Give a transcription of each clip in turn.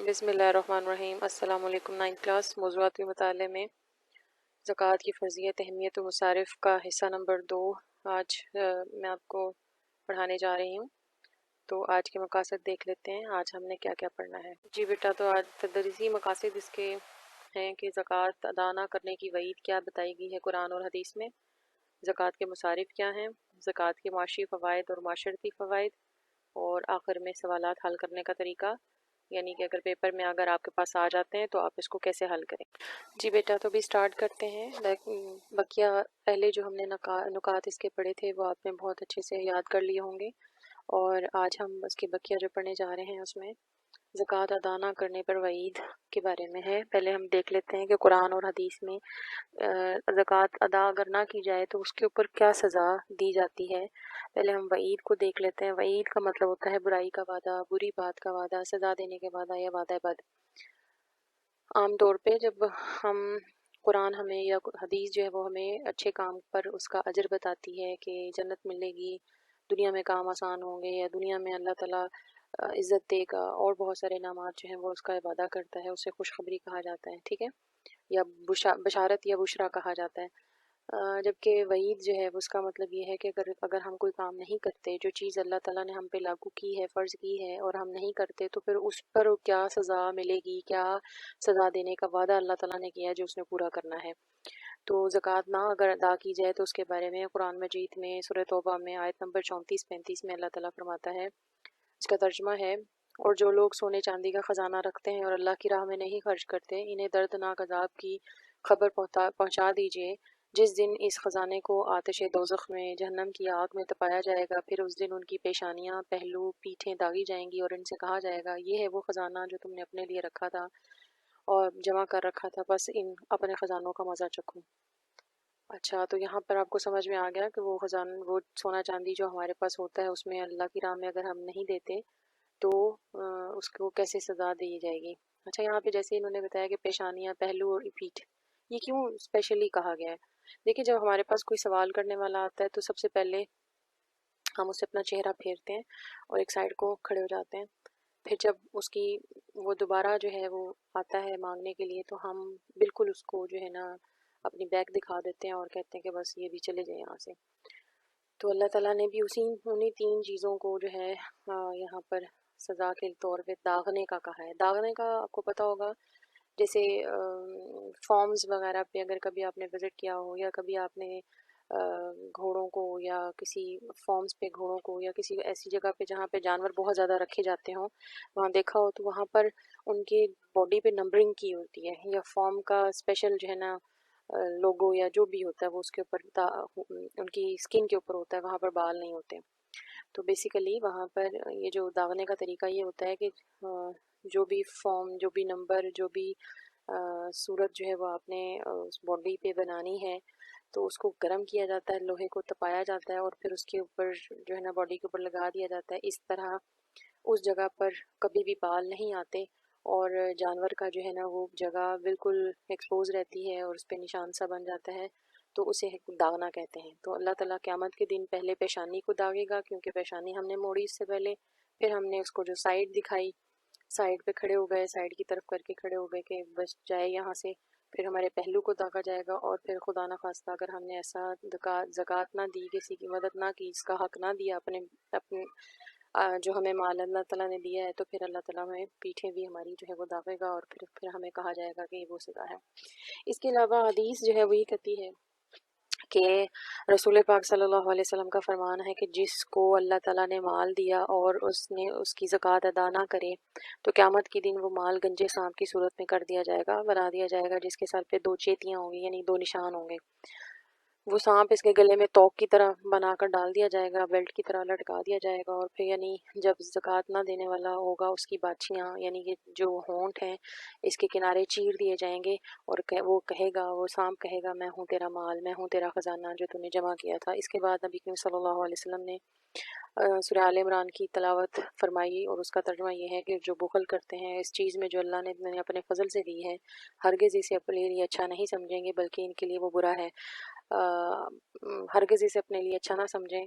بسم اللہ الرحمن الرحیم۔ السلام علیکم۔ 9th کلاس موضوعاتی مطالعے میں زکوٰۃ کی فرضیت، اہمیت و مصارف کا حصہ نمبر 2 آج میں آپ کو پڑھانے جا رہی ہوں۔ تو آج کے مقاصد دیکھ لیتے ہیں، آج ہم نے کیا کیا پڑھنا ہے۔ جی بیٹا، تو آج تدریسی مقاصد اس کے ہیں کہ زکوٰۃ ادا نہ کرنے کی وعید کیا بتائی گئی ہے قرآن اور حدیث میں، زکوٰۃ کے مصارف کیا ہیں، زکوٰۃ کے معاشی فوائد اور معاشرتی فوائد، اور آخر میں سوالات حل کرنے کا طریقہ، یعنی کہ اگر پیپر میں اگر آپ کے پاس آ جاتے ہیں تو آپ اس کو کیسے حل کریں۔ جی بیٹا، تو بھی سٹارٹ کرتے ہیں۔ بقیہ پہلے جو ہم نے نکات اس کے پڑھے تھے وہ آپ نے بہت اچھے سے یاد کر لیے ہوں گے، اور آج ہم اس کے بقیہ جو پڑھنے جا رہے ہیں اس میں زکوٰۃ ادا نہ کرنے پر وعید کے بارے میں ہے۔ پہلے ہم دیکھ لیتے ہیں کہ قرآن اور حدیث میں زکوٰۃ ادا اگر نہ کی جائے تو اس کے اوپر کیا سزا دی جاتی ہے۔ پہلے ہم وعید کو دیکھ لیتے ہیں۔ وعید کا مطلب ہوتا ہے برائی کا وعدہ، بری بات کا وعدہ، سزا دینے کے وعدہ یا وعدہ بد۔ عام طور پہ جب ہم قرآن ہمیں یا حدیث جو ہے وہ ہمیں اچھے کام پر اس کا اجر بتاتی ہے کہ جنت ملے گی، دنیا میں کام آسان ہوں گے، یا دنیا میں اللہ تعالیٰ عزت دے گا، اور بہت سارے انعامات جو ہیں وہ اس کا وعدہ کرتا ہے، اسے خوشخبری کہا جاتا ہے، ٹھیک ہے، یا بشارت یا بشرا کہا جاتا ہے۔ جبکہ وعید جو ہے اس کا مطلب یہ ہے کہ اگر ہم کوئی کام نہیں کرتے، جو چیز اللہ تعالیٰ نے ہم پہ لاگو کی ہے، فرض کی ہے، اور ہم نہیں کرتے، تو پھر اس پر کیا سزا ملے گی، کیا سزا دینے کا وعدہ اللہ تعالیٰ نے کیا ہے جو اس نے پورا کرنا ہے۔ تو زکوٰۃ نہ اگر ادا کی جائے تو اس کے بارے میں قرآن مجید میں سورہ توبہ میں آیت نمبر 34-35 میں اللہ تعالیٰ فرماتا ہے، اس کا ترجمہ ہے، اور جو لوگ سونے چاندی کا خزانہ رکھتے ہیں اور اللہ کی راہ میں نہیں خرچ کرتے، انہیں دردناک عذاب کی خبر پہنچا دیجیے، جس دن اس خزانے کو آتش دوزخ میں، جہنم کی آگ میں تپایا جائے گا، پھر اس دن ان کی پیشانیاں، پہلو، پیٹھیں داغی جائیں گی، اور ان سے کہا جائے گا، یہ ہے وہ خزانہ جو تم نے اپنے لیے رکھا تھا اور جمع کر رکھا تھا، بس ان اپنے خزانوں کا مزہ چکھو۔ اچھا، تو یہاں پر آپ کو سمجھ میں آ گیا کہ وہ وہ سونا چاندی جو ہمارے پاس ہوتا ہے اس میں اللہ کی راہ میں اگر ہم نہیں دیتے تو اس کو کیسے سزا دی جائے گی۔ اچھا، یہاں پہ جیسے انہوں نے بتایا کہ پیشانیاں، پہلو اور پیٹھ، یہ کیوں اسپیشلی کہا گیا ہے؟ دیکھیں، جب ہمارے پاس کوئی سوال کرنے والا آتا ہے تو سب سے پہلے ہم اسے اپنا چہرہ پھیرتے ہیں اور ایک سائڈ کو کھڑے ہو جاتے ہیں، پھر جب اس کی وہ دوبارہ جو ہے وہ آتا ہے مانگنے کے لیے تو ہم بالکل اس کو جو ہے نا اپنی بیک دکھا دیتے ہیں اور کہتے ہیں کہ بس یہ بھی چلے جائیں یہاں سے۔ تو اللہ تعالیٰ نے بھی انہی 3 چیزوں کو جو ہے یہاں پر سزا کے طور پہ داغنے کا کہا ہے۔ داغنے کا آپ کو پتہ ہوگا، جیسے فارمز وغیرہ پہ اگر کبھی آپ نے وزٹ کیا ہو، یا کبھی آپ نے گھوڑوں کو یا کسی فارمز پہ گھوڑوں کو یا کسی ایسی جگہ پہ جہاں پہ جانور بہت زیادہ رکھے جاتے ہوں وہاں دیکھا ہو، تو وہاں پر ان کی باڈی پہ نمبرنگ کی ہوتی ہے، یا فارم کا اسپیشل جو ہے نا لوگو یا جو بھی ہوتا ہے وہ اس کے اوپر ان کی اسکن کے اوپر ہوتا ہے، وہاں پر بال نہیں ہوتے۔ تو بیسیکلی وہاں پر یہ جو داغنے کا طریقہ یہ ہوتا ہے کہ جو بھی فارم، جو بھی نمبر، جو بھی صورت جو ہے وہ آپ نے اس باڈی پہ بنانی ہے تو اس کو گرم کیا جاتا ہے، لوہے کو تپایا جاتا ہے، اور پھر اس کے اوپر جو ہے نا باڈی کے اوپر لگا دیا جاتا ہے۔ اس طرح اس جگہ پر کبھی بھی بال نہیں آتے اور جانور کا جو ہے نا وہ جگہ بالکل ایکسپوز رہتی ہے اور اس پہ نشان سا بن جاتا ہے، تو اسے داغنا کہتے ہیں۔ تو اللہ تعالیٰ قیامت کے دن پہلے پیشانی کو داغے گا، کیونکہ پیشانی ہم نے موڑی اس سے پہلے، پھر ہم نے اس کو جو سائڈ دکھائی، سائڈ پہ کھڑے ہو گئے، سائڈ کی طرف کر کے کھڑے ہو گئے کہ بس جائے یہاں سے، پھر ہمارے پہلو کو داغا جائے گا، اور پھر خدا نخواستہ اگر ہم نے ایسا زکوٰۃ نہ دی، کسی کی مدد نہ کی، اس کا حق نہ دیا اپنے جو ہمیں مال اللہ تعالیٰ نے دیا ہے، تو پھر اللہ تعالیٰ ہمیں پیٹھیں بھی ہماری جو ہے وہ داغے گا، اور پھر ہمیں کہا جائے گا کہ یہ وہ سزا ہے۔ اس کے علاوہ حدیث جو ہے وہ یہ کہتی ہے کہ رسول پاک صلی اللہ علیہ وسلم کا فرمان ہے کہ جس کو اللہ تعالیٰ نے مال دیا اور اس نے اس کی زکوٰۃ ادا نہ کرے تو قیامت کے دن وہ مال گنجے سانپ کی صورت میں کر دیا جائے گا، بنا دیا جائے گا، جس کے سر پہ 2 چیتیاں ہوں گی، یعنی 2 نشان ہوں گے۔ وہ سانپ اس کے گلے میں توق کی طرح بنا کر ڈال دیا جائے گا، بیلٹ کی طرح لٹکا دیا جائے گا، اور پھر یعنی جب زکوٰۃ نہ دینے والا ہوگا اس کی باچھیاں، یعنی کہ جو ہونٹ ہیں، اس کے کنارے چیر دیے جائیں گے، اور وہ کہے گا، وہ سانپ کہے گا، میں ہوں تیرا مال، میں ہوں تیرا خزانہ جو تم نے جمع کیا تھا۔ اس کے بعد نبی کریم صلی اللہ علیہ وسلم نے سورہ آل عمران کی تلاوت فرمائی، اور اس کا ترجمہ یہ ہے کہ جو بخل کرتے ہیں اس چیز میں جو اللہ نے اپنے فضل سے دی ہے، ہرگز اسے اپنے لیے اچھا نہیں سمجھیں گے، بلکہ ان کے لیے وہ برا ہے۔ ہرگز اسے اپنے لیے اچھا نہ سمجھیں،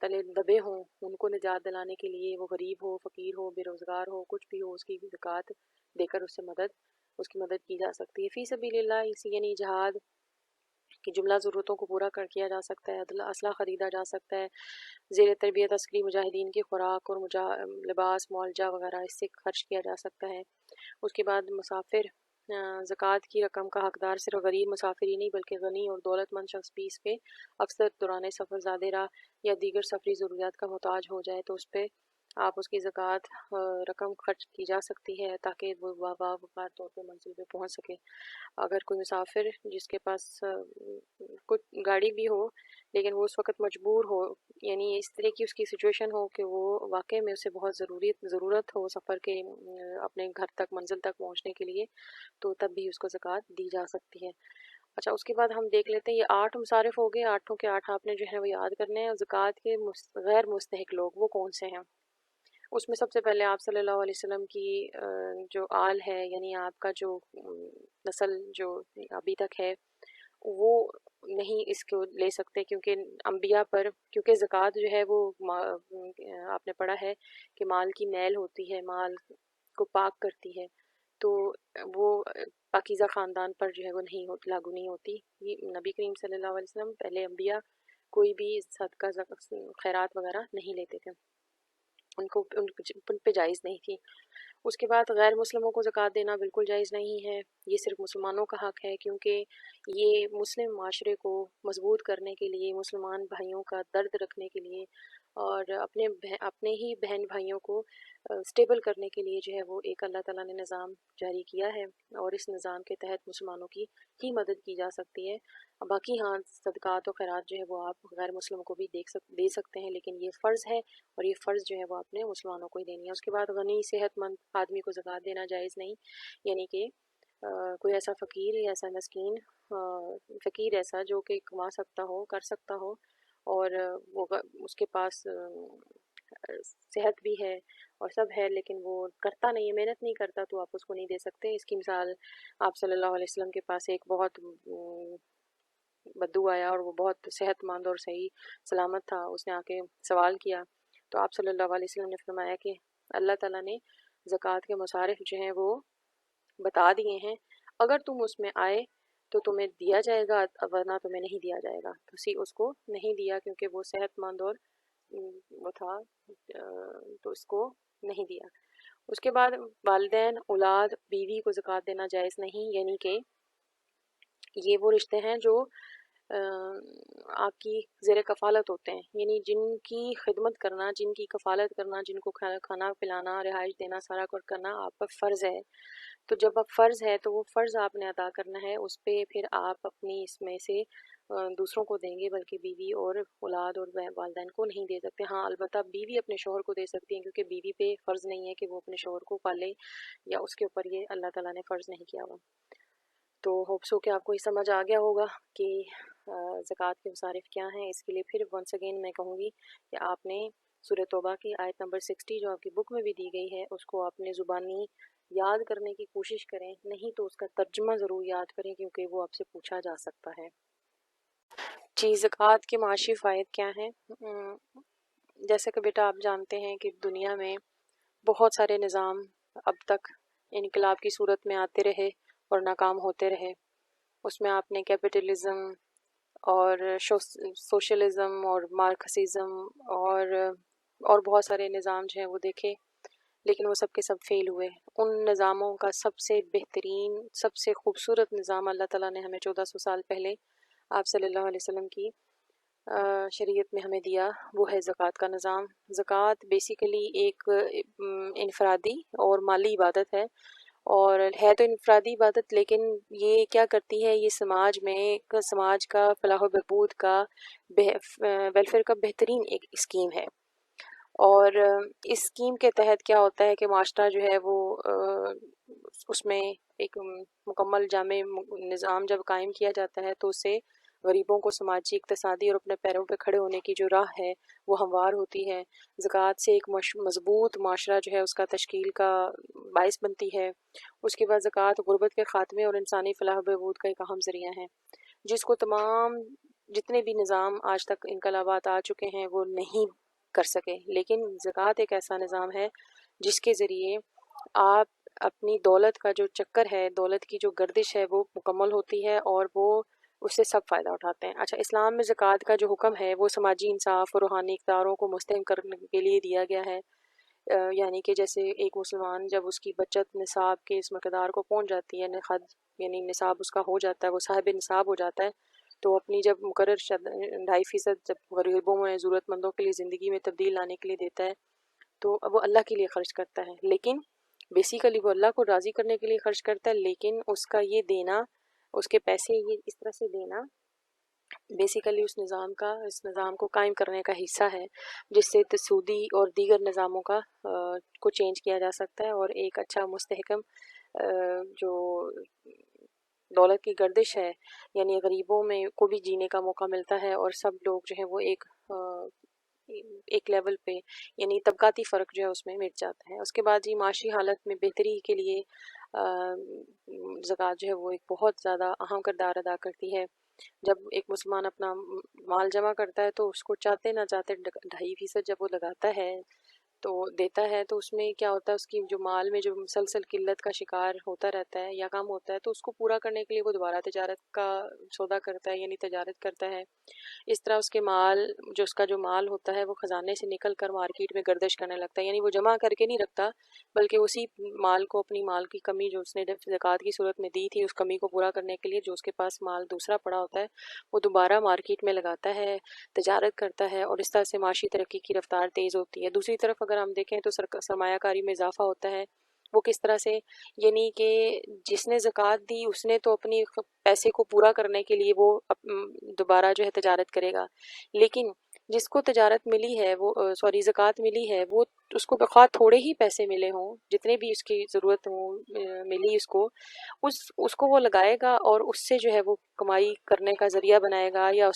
تلے دبے ہوں ان کو نجات دلانے کے لیے، وہ غریب ہو، فقیر ہو، بے روزگار ہو، کچھ بھی ہو، اس کی زکوٰۃ دے کر اس کی مدد کی جا سکتی ہے۔ فی سبیل اللہ یعنی جہاد کی جملہ ضرورتوں کو پورا کیا جا سکتا ہے، اسلحہ خریدا جا سکتا ہے، زیر تربیت عسکری مجاہدین کی خوراک اور لباس معالجہ وغیرہ اس سے خرچ کیا جا سکتا ہے۔ اس کے بعد مسافر زکوٰۃ کی رقم کا حقدار صرف غریب مسافر ہی نہیں بلکہ غنی اور دولت مند شخص بھی اس پہ اکثر دوران سفر زیادہ راہ یا دیگر سفری ضروریات کا محتاج ہو جائے تو اس پہ آپ اس کی زکوٰۃ رقم خرچ کی جا سکتی ہے تاکہ وہ باوقار طور پہ منزل پہ پہنچ سکے۔ اگر کوئی مسافر جس کے پاس کچھ گاڑی بھی ہو لیکن وہ اس وقت مجبور ہو، یعنی اس طرح کی اس کی سچویشن ہو کہ وہ واقعی میں اسے بہت ضرورت ہو سفر کے اپنے گھر تک منزل تک پہنچنے کے لیے، تو تب بھی اس کو زکوٰۃ دی جا سکتی ہے۔ اچھا، اس کے بعد ہم دیکھ لیتے ہیں یہ 8 مصارف ہو گئے، 8 کے 8 آپ نے جو ہے وہ یاد کرنے ہیں۔ زکوٰۃ کے غیر مستحق لوگ وہ کون سے ہیں؟ اس میں سب سے پہلے آپ صلی اللہ علیہ وسلم کی جو آل ہے، یعنی آپ کا جو نسل جو ابھی تک ہے وہ نہیں اس کو لے سکتے، کیونکہ انبیاء پر، کیونکہ زکوٰۃ جو ہے وہ آپ نے پڑھا ہے کہ مال کی میل ہوتی ہے، مال کو پاک کرتی ہے، تو وہ پاکیزہ خاندان پر جو ہے وہ لاگو نہیں ہوتی۔ یہ نبی کریم صلی اللہ علیہ وسلم پہلے انبیاء کوئی بھی صدقہ خیرات وغیرہ نہیں لیتے تھے، ان پہ جائز نہیں تھی۔ اس کے بعد غیر مسلموں کو زکوٰۃ دینا بالکل جائز نہیں ہے، یہ صرف مسلمانوں کا حق ہے، کیونکہ یہ مسلم معاشرے کو مضبوط کرنے کے لیے، مسلمان بھائیوں کا درد رکھنے کے لیے اور اپنے ہی بہن بھائیوں کو اسٹیبل کرنے کے لیے جو ہے وہ ایک اللہ تعالیٰ نے نظام جاری کیا ہے، اور اس نظام کے تحت مسلمانوں کی ہی مدد کی جا سکتی ہے۔ باقی ہاں صدقات و خیرات جو ہے وہ آپ غیر مسلموں کو بھی دے سکتے ہیں، لیکن یہ فرض ہے اور یہ فرض جو ہے وہ آپ نے مسلمانوں کو ہی دینی ہے۔ اس کے بعد غنی صحت مند آدمی کو زکوٰۃ دینا جائز نہیں، یعنی کہ کوئی ایسا فقیر یا ایسا مسکین، فقیر ایسا جو کہ کما سکتا ہو، کر سکتا ہو، اور وہ اس کے پاس صحت بھی ہے اور سب ہے، لیکن وہ کرتا نہیں ہے، محنت نہیں کرتا، تو آپ اس کو نہیں دے سکتے۔ اس کی مثال آپ صلی اللہ علیہ وسلم کے پاس ایک بہت بدو آیا اور وہ بہت صحت مند اور صحیح سلامت تھا، اس نے آ کے سوال کیا تو آپ صلی اللہ علیہ وسلم نے فرمایا کہ اللہ تعالیٰ نے زکوٰۃ کے مصارف جو ہیں وہ بتا دیے ہیں، اگر تم اس میں آئے تو تمہیں دیا جائے گا ورنہ تمہیں نہیں دیا جائے گا۔ تو اس کو نہیں دیا کیونکہ وہ صحت مند اور وہ تھا، تو اس کو نہیں دیا۔ اس کے بعد والدین، اولاد، بیوی کو زکوٰۃ دینا جائز نہیں، یعنی کہ یہ وہ رشتے ہیں جو آپ کی زیر کفالت ہوتے ہیں، یعنی جن کی خدمت کرنا، جن کی کفالت کرنا، جن کو کھانا پلانا، رہائش دینا، سارا کچھ کرنا آپ پر فرض ہے۔ تو جب اب فرض ہے تو وہ فرض آپ نے ادا کرنا ہے، اس پہ پھر آپ اپنی اس میں سے دوسروں کو دیں گے، بلکہ بیوی اور اولاد اور والدین کو نہیں دے سکتے۔ ہاں البتہ بیوی اپنے شوہر کو دے سکتی ہیں، کیونکہ بیوی پہ فرض نہیں ہے کہ وہ اپنے شوہر کو پالے، یا اس کے اوپر یہ اللہ تعالیٰ نے فرض نہیں کیا ہوا۔ تو ہوپ سو کہ آپ کو یہ سمجھ آ گیا ہوگا کہ زکوٰۃ کے مصارف کیا ہیں۔ اس کے لیے پھر ونس اگین میں کہوں گی کہ آپ نے سورہ توبہ کی آیت نمبر 60 جو آپ کی بک میں بھی دی گئی ہے، اس کو آپ نے زبانی یاد کرنے کی کوشش کریں، نہیں تو اس کا ترجمہ ضرور یاد کریں، کیونکہ وہ آپ سے پوچھا جا سکتا ہے۔ جی، زکوٰۃ کے معاشی فوائد کیا ہیں؟ جیسے کہ بیٹا آپ جانتے ہیں کہ دنیا میں بہت سارے نظام اب تک انقلاب کی صورت میں آتے رہے اور ناکام ہوتے رہے۔ اس میں آپ نے کیپٹلزم اور سوشلزم اور مارکسزم اور بہت سارے نظام جو ہیں وہ دیکھے، لیکن وہ سب کے سب فیل ہوئے۔ ان نظاموں کا سب سے بہترین، سب سے خوبصورت نظام اللہ تعالیٰ نے ہمیں 1400 سال پہلے آپ صلی اللہ علیہ وسلم کی شریعت میں ہمیں دیا، وہ ہے زکوٰۃ کا نظام۔ زکوٰۃ بیسیکلی ایک انفرادی اور مالی عبادت ہے، اور ہے تو انفرادی عبادت، لیکن یہ کیا کرتی ہے، یہ سماج کا فلاح و بہبود کا، ویلفیئر کا بہترین ایک اسکیم ہے۔ اور اس اسکیم کے تحت کیا ہوتا ہے کہ معاشرہ جو ہے وہ اس میں ایک مکمل جامع نظام جب قائم کیا جاتا ہے تو اس سے غریبوں کو سماجی، اقتصادی اور اپنے پیروں پہ کھڑے ہونے کی جو راہ ہے وہ ہموار ہوتی ہے۔ زکوٰۃ سے ایک مضبوط معاشرہ جو ہے اس کا تشکیل کا باعث بنتی ہے۔ اس کے بعد زکوٰۃ غربت کے خاتمے اور انسانی فلاح و بہبود کا ایک اہم ذریعہ ہے، جتنے بھی نظام آج تک انقلابات آ چکے ہیں وہ نہیں کر سکے، لیکن زکوٰۃ ایک ایسا نظام ہے جس کے ذریعے آپ اپنی دولت کا جو چکر ہے، دولت کی جو گردش ہے وہ مکمل ہوتی ہے اور وہ اس سے سب فائدہ اٹھاتے ہیں۔ اچھا، اسلام میں زکوٰۃ کا جو حکم ہے وہ سماجی انصاف اور روحانی اقداروں کو مستحکم کرنے کے لیے دیا گیا ہے، یعنی کہ جیسے ایک مسلمان جب اس کی بچت نصاب کے اس مقدار کو پہنچ جاتی ہے، یعنی نصاب اس کا ہو جاتا ہے، وہ صاحب نصاب ہو جاتا ہے، تو اپنی جب مقرر 2.5% جب غریبوں میں ضرورت مندوں کے لیے زندگی میں تبدیل لانے کے لیے دیتا ہے تو اب وہ اللہ کے لیے خرچ کرتا ہے، لیکن بیسیکلی وہ اللہ کو راضی کرنے کے لیے خرچ کرتا ہے، لیکن اس کا یہ دینا، اس کے پیسے یہ اس طرح سے دینا بیسیکلی اس نظام کو قائم کرنے کا حصہ ہے، جس سے سودی اور دیگر نظاموں کو چینج کیا جا سکتا ہے اور ایک اچھا مستحکم جو دولت کی گردش ہے، یعنی غریبوں میں کو بھی جینے کا موقع ملتا ہے اور سب لوگ جو ہے وہ ایک لیول پہ، یعنی طبقاتی فرق جو ہے اس میں مٹ جاتا ہے۔ اس کے بعد یہ معاشی حالت میں بہتری کے لیے زکوٰۃ جو ہے وہ ایک بہت زیادہ اہم کردار ادا کرتی ہے۔ جب ایک مسلمان اپنا مال جمع کرتا ہے تو اس کو چاہتے نہ چاہتے 2.5% جب وہ لگاتا ہے تو دیتا ہے، تو اس میں کیا ہوتا ہے، اس کی جو مال میں جو مسلسل قلت کا شکار ہوتا رہتا ہے یا کم ہوتا ہے، تو اس کو پورا کرنے کے لیے وہ دوبارہ تجارت کا سودا کرتا ہے، یعنی تجارت کرتا ہے۔ اس طرح اس کا جو مال ہوتا ہے وہ خزانے سے نکل کر مارکیٹ میں گردش کرنے لگتا ہے، یعنی وہ جمع کر کے نہیں رکھتا بلکہ اسی مال کو، اپنی مال کی کمی جو اس نے زکوٰۃ کی صورت میں دی تھی، اس کمی کو پورا کرنے کے لیے جو اس کے پاس مال دوسرا پڑا ہوتا ہے وہ دوبارہ مارکیٹ میں لگاتا ہے، تجارت کرتا ہے، اور اس طرح سے معاشی ترقی کی رفتار تیز ہوتی ہے۔ دوسری طرف اگر ہم دیکھیں تو سرمایہ کاری میں اضافہ ہوتا ہے، وہ کس طرح سے، یعنی کہ جس نے زکوٰۃ دی اس نے تو اپنی پیسے کو پورا کرنے کے لیے وہ دوبارہ جو ہے تجارت کرے گا، لیکن جس کو تجارت ملی ہے زکوٰۃ ملی ہے، وہ اس کو بخواہ تھوڑے ہی پیسے ملے ہوں، جتنے بھی اس کی ضرورت ہوں ملی اس کو وہ لگائے گا اور اس سے جو ہے وہ کمائی کرنے کا ذریعہ بنائے گا، یا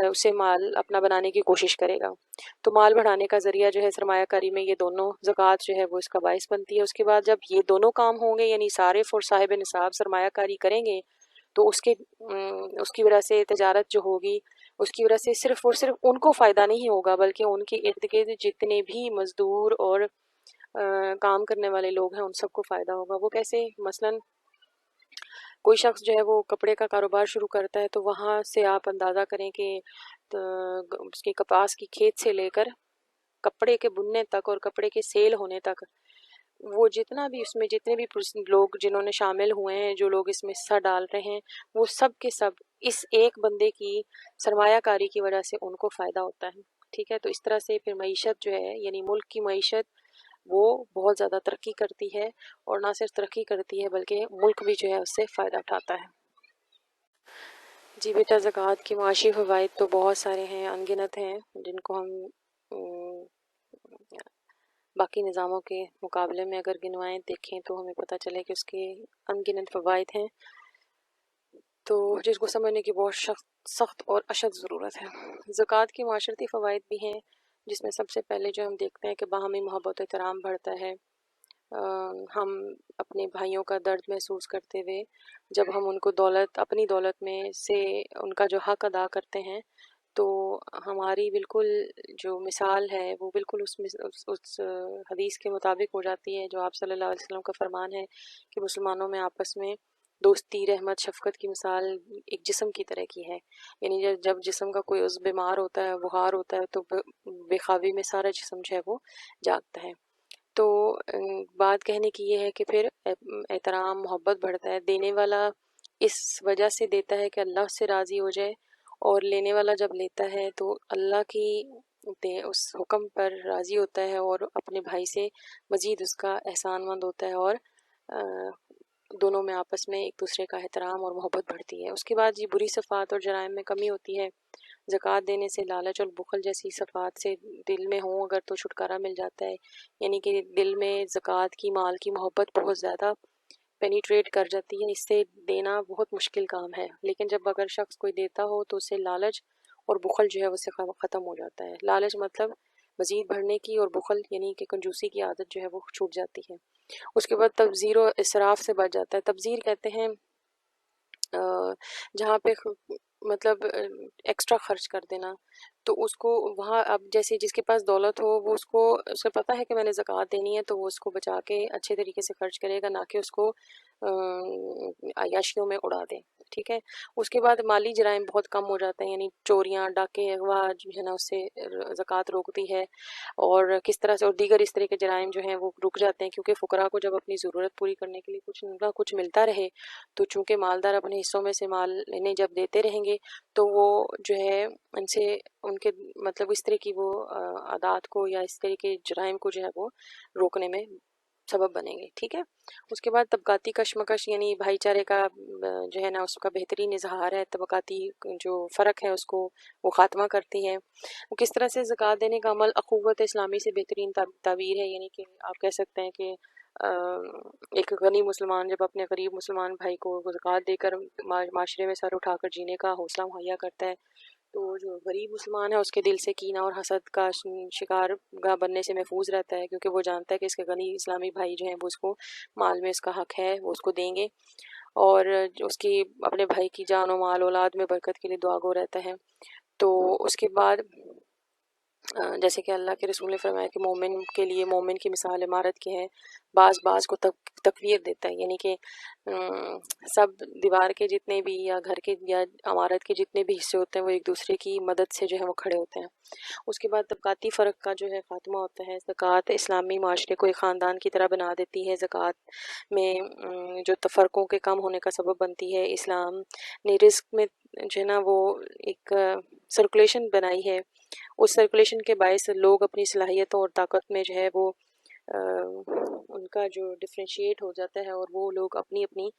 اسے مال اپنا بنانے کی کوشش کرے گا۔ تو مال بڑھانے کا ذریعہ جو ہے سرمایہ کاری میں یہ دونوں زکوٰۃ جو ہے وہ اس کا باعث بنتی ہے۔ اس کے بعد جب یہ دونوں کام ہوں گے، یعنی صارف اور صاحب نصاب سرمایہ کاری کریں گے، تو اس کی وجہ سے تجارت جو ہوگی، اس کی وجہ سے صرف اور صرف ان کو فائدہ نہیں ہوگا بلکہ ان کے ارد گرد جتنے بھی مزدور اور کام کرنے والے لوگ ہیں ان سب کو فائدہ ہوگا۔ وہ کیسے؟ مثلاً کوئی شخص جو ہے وہ کپڑے کا کاروبار شروع کرتا ہے تو وہاں سے آپ اندازہ کریں کہ اس کے کپاس کی کھیت سے لے کر کپڑے کے بننے تک اور کپڑے کے سیل ہونے تک، وہ جتنا بھی اس میں جتنے بھی لوگ جنہوں نے شامل ہوئے ہیں، جو لوگ اس میں حصہ ڈال رہے ہیں، وہ سب کے سب اس ایک بندے کی سرمایہ کاری کی وجہ سے ان کو فائدہ ہوتا ہے، ٹھیک ہے۔ تو اس طرح سے پھر معیشت جو ہے، یعنی ملک کی معیشت وہ بہت زیادہ ترقی کرتی ہے، اور نہ صرف ترقی کرتی ہے بلکہ ملک بھی جو ہے اس سے فائدہ اٹھاتا ہے۔ جی بیٹا، زکوٰۃ کی معاشی فوائد تو بہت سارے ہیں، ان گنت ہیں، جن کو ہم باقی نظاموں کے مقابلے میں اگر گنوائیں دیکھیں تو ہمیں پتہ چلے کہ اس کے ان گنت فوائد ہیں، تو جس کو سمجھنے کی بہت سخت اور اشد ضرورت ہے۔ زکوٰۃ کی معاشرتی فوائد بھی ہیں، جس میں سب سے پہلے جو ہم دیکھتے ہیں کہ باہمی محبت و احترام بڑھتا ہے۔ ہم اپنے بھائیوں کا درد محسوس کرتے ہوئے جب ہم ان کو اپنی دولت میں سے ان کا جو حق ادا کرتے ہیں، تو ہماری بالکل جو مثال ہے وہ بالکل اس حدیث کے مطابق ہو جاتی ہے جو آپ صلی اللہ علیہ وسلم کا فرمان ہے کہ مسلمانوں میں آپس میں دوستی، رحمت، شفقت کی مثال ایک جسم کی طرح کی ہے، یعنی جب جسم کا کوئی عضو بیمار ہوتا ہے، بخار ہوتا ہے، تو بے خوابی میں سارا جسم جو ہے وہ جاگتا ہے۔ تو بات کہنے کی یہ ہے کہ پھر احترام، محبت بڑھتا ہے۔ دینے والا اس وجہ سے دیتا ہے کہ اللہ اس سے راضی ہو جائے، اور لینے والا جب لیتا ہے تو اللہ کی اس حکم پر راضی ہوتا ہے اور اپنے بھائی سے مزید اس کا احسان مند ہوتا ہے، اور دونوں میں آپس میں ایک دوسرے کا احترام اور محبت بڑھتی ہے۔ اس کے بعد یہ بری صفات اور جرائم میں کمی ہوتی ہے۔ زکوٰۃ دینے سے لالچ اور بخل جیسی صفات سے دل میں ہوں اگر تو چھٹکارا مل جاتا ہے، یعنی کہ دل میں زکوٰۃ کی، مال کی محبت بہت زیادہ پینیٹریٹ کر جاتی ہے، اس سے دینا بہت مشکل کام ہے، لیکن جب اگر شخص کوئی دیتا ہو تو اسے لالچ اور بخل جو ہے اس سے ختم ہو جاتا ہے۔ لالچ مطلب مزید بڑھنے کی، اور بخل یعنی کہ کنجوسی کی عادت جو ہے وہ چھوٹ جاتی ہے۔ اس کے بعد تبذیر و اسراف سے بچ جاتا ہے۔ تبذیر کہتے ہیں جہاں پہ مطلب ایکسٹرا خرچ کر دینا، تو اس کو وہاں اب جیسے جس کے پاس دولت ہو وہ اسے پتہ ہے کہ میں نے زکوٰۃ دینی ہے، تو وہ اس کو بچا کے اچھے طریقے سے خرچ کرے گا، نہ کہ اس کو عیاشیوں میں اڑا دے، ٹھیک ہے۔ اس کے بعد مالی جرائم بہت کم ہو جاتے ہیں، یعنی چوریاں، ڈاکے، اغوا جو ہے نا، اس سے زکوٰۃ روکتی ہے، اور کس طرح سے اور دیگر اس طرح کے جرائم جو ہیں وہ رک جاتے ہیں، کیونکہ فقراء کو جب اپنی ضرورت پوری کرنے کے لیے کچھ نہ کچھ ملتا رہے، تو چونکہ مالدار اپنے حصوں میں سے مال انہیں جب دیتے رہیں گے تو وہ جو ہے ان سے ان کے مطلب اس طرح کی وہ عادات کو یا اس طرح کے جرائم کو جو ہے وہ روکنے میں سبب بنیں گے، ٹھیک ہے۔ اس کے بعد طبقاتی کشمکش، یعنی بھائی چارے کا جو ہے نا اس کا بہترین اظہار ہے، طبقاتی جو فرق ہے اس کو وہ خاتمہ کرتی ہے۔ وہ کس طرح سے زکوٰۃ دینے کا عمل اخوت اسلامی سے بہترین تعبیر ہے، یعنی کہ آپ کہہ سکتے ہیں کہ ایک غنی مسلمان جب اپنے غریب مسلمان بھائی کو زکوٰۃ دے کر معاشرے میں سر اٹھا کر جینے کا حوصلہ مہیا کرتا ہے، تو جو غریب مسلمان ہے اس کے دل سے کینہ اور حسد کا شکار گاہ بننے سے محفوظ رہتا ہے، کیونکہ وہ جانتا ہے کہ اس کے غنی اسلامی بھائی جو ہیں وہ اس کو مال میں اس کا حق ہے، وہ اس کو دیں گے، اور اس کی اپنے بھائی کی جان و مال اولاد میں برکت کے لیے دعا گو رہتا ہے۔ تو اس کے بعد جیسے کہ اللہ کے رسول نے فرمایا کہ مومن کے لیے مومن کی مثال عمارت کی ہے، بعض کو تقویر دیتا ہے، یعنی کہ سب دیوار کے جتنے بھی یا گھر کے یا عمارت کے جتنے بھی حصے ہوتے ہیں وہ ایک دوسرے کی مدد سے جو ہے وہ کھڑے ہوتے ہیں۔ اس کے بعد طبقاتی فرق کا جو ہے خاتمہ ہوتا ہے۔ زکوٰۃ اسلامی معاشرے کو ایک خاندان کی طرح بنا دیتی ہے۔ زکوٰۃ میں جو تفرقوں کے کم ہونے کا سبب بنتی ہے۔ اسلام نے رزق میں جو ہے نا وہ ایک سرکولیشن بنائی ہے، اس سرکولیشن کے باعث لوگ اپنی صلاحیتوں اور طاقت میں جو ہے وہ ان کا جو ڈفرینشیٹ ہو جاتا ہے، اور وہ لوگ اپنی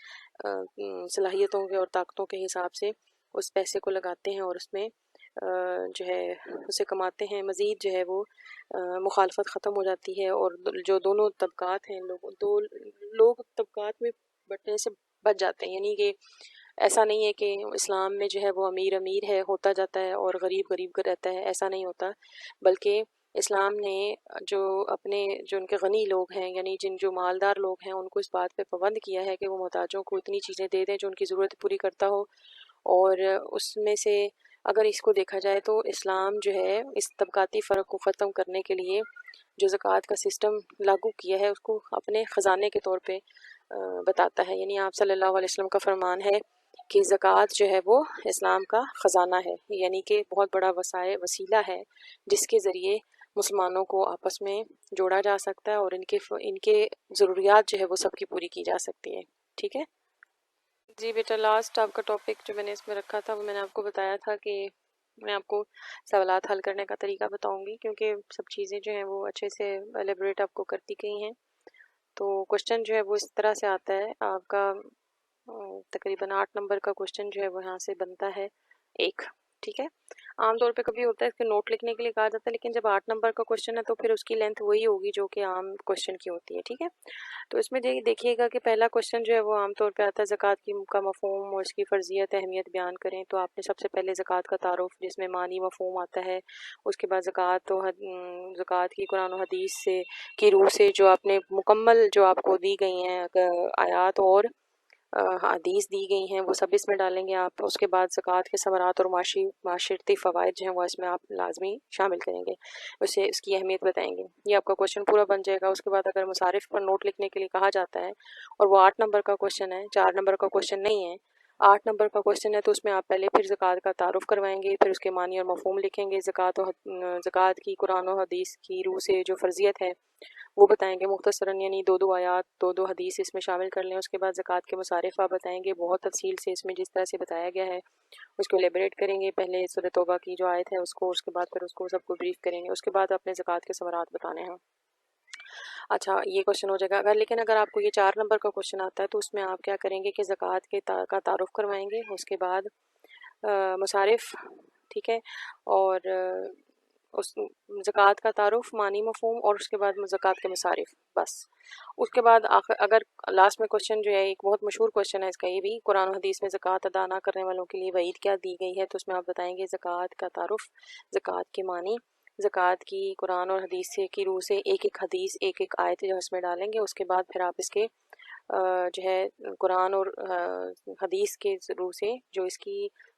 صلاحیتوں کے اور طاقتوں کے حساب سے اس پیسے کو لگاتے ہیں اور اس میں جو ہے اسے کماتے ہیں۔ مزید جو ہے وہ مخالفت ختم ہو جاتی ہے، اور جو دونوں طبقات ہیں لوگ طبقات میں بٹنے سے بچ جاتے ہیں، یعنی کہ ایسا نہیں ہے کہ اسلام میں جو ہے وہ امیر ہے ہوتا جاتا ہے اور غریب غریب رہتا ہے، ایسا نہیں ہوتا، بلکہ اسلام نے جو ان کے غنی لوگ ہیں، یعنی جو مالدار لوگ ہیں، ان کو اس بات پہ پابند کیا ہے کہ وہ محتاجوں کو اتنی چیزیں دے دیں جو ان کی ضرورت پوری کرتا ہو، اور اس میں سے اگر اس کو دیکھا جائے تو اسلام جو ہے اس طبقاتی فرق کو ختم کرنے کے لیے جو زکوٰۃ کا سسٹم لاگو کیا ہے اس کو اپنے خزانے کے طور پہ بتاتا ہے، یعنی آپ صلی اللہ علیہ وسلم کا فرمان ہے کہ زکوٰۃ جو ہے وہ اسلام کا خزانہ ہے، یعنی کہ بہت بڑا وسیلہ ہے جس کے ذریعے مسلمانوں کو آپس میں جوڑا جا سکتا ہے، اور ان کے ضروریات جو ہے وہ سب کی پوری کی جا سکتی ہے، ٹھیک ہے جی بیٹا۔ لاسٹ آپ کا ٹاپک جو میں نے اس میں رکھا تھا وہ میں نے آپ کو بتایا تھا کہ میں آپ کو سوالات حل کرنے کا طریقہ بتاؤں گی، کیونکہ سب چیزیں جو ہیں وہ اچھے سے ایلیبریٹ آپ کو کرتی گئی ہیں۔ تو کوشچن جو ہے وہ اس طرح سے آتا ہے، آپ کا تقریباً 8 نمبر کا کوشچن جو ہے وہ یہاں سے بنتا ہے 1، ٹھیک ہے۔ عام طور پہ کبھی ہوتا ہے اس کے نوٹ لکھنے کے لیے کہا جاتا ہے، لیکن جب 8 نمبر کا کوشچن ہے تو پھر اس کی لینتھ وہی ہوگی جو کہ عام کوشچن کی ہوتی ہے، ٹھیک ہے۔ تو اس میں دیکھیے گا کہ پہلا کوشچن جو ہے وہ عام طور پہ آتا ہے زکوٰۃ کا مفہوم اور اس کی فرضیت اہمیت بیان کریں، تو آپ نے سب سے پہلے زکوٰۃ کا تعارف جس میں معنی مفہوم آتا ہے، اس کے بعد زکوٰۃ کی قرآن و حدیث سے کی روح سے جو آپ نے مکمل جو آپ کو دی گئی ہیں آیات اور حدیث دی گئی ہیں وہ سب اس میں ڈالیں گے آپ۔ اس کے بعد زکوٰۃ کے ثمرات اور معاشرتی فوائد جو ہیں وہ اس میں آپ لازمی شامل کریں گے، اس کی اہمیت بتائیں گے۔ یہ آپ کا کوشچن پورا بن جائے گا۔ اس کے بعد اگر مصارف پر نوٹ لکھنے کے لیے کہا جاتا ہے اور وہ 8 نمبر کا کوشچن ہے، 4 نمبر کا کوشچن نہیں ہے، 8 نمبر کا کوشچن ہے، تو اس میں آپ پہلے پھر زکوٰۃ کا تعارف کروائیں گے، پھر اس کے معنی اور مفہوم لکھیں گے، زکوٰۃ کی قرآن و حدیث کی روح سے جو فرضیت ہے وہ بتائیں گے مختصراً، یعنی 2 آیات 2 حدیث اس میں شامل کر لیں۔ اس کے بعد زکوٰۃ کے مصارف آپ بتائیں گے بہت تفصیل سے، اس میں جس طرح سے بتایا گیا ہے اس کو ایلیبریٹ کریں گے، پہلے سورۃ توبہ کی جو آیت ہے اس کو، اس کے بعد پھر اس کو سب کو بریف کریں گے، اس کے بعد اپنے زکوٰۃ کے ثمرات بتانے ہیں۔ اچھا یہ کوشچن ہو جائے گا، لیکن اگر آپ کو یہ 4 نمبر کا کوشچن آتا ہے تو اس میں آپ کیا کریں گے کہ زکوٰۃ کا تعارف کروائیں گے، اس کے بعد مصارف، ٹھیک ہے، اور اس زکوٰۃ کا تعارف، معنی مفہوم، اور اس کے بعد زکوٰۃ کے مصارف، بس۔ اس کے بعد اگر لاسٹ میں کوشچن جو ہے ایک بہت مشہور کوشچن ہے اس کا، یہ بھی قرآن و حدیث میں زکوٰۃ ادا نہ کرنے والوں کے لیے وعید کیا دی گئی ہے، تو اس میں آپ بتائیں گے زکوٰۃ کا تعارف، زکوٰۃ کے معنی، زکوٰۃ کی قرآن اور حدیث کی روح سے ایک حدیث ایک آیت جو اس میں ڈالیں گے، اس کے بعد پھر آپ اس کے جو ہے قرآن اور حدیث کے روح سے جو اس کی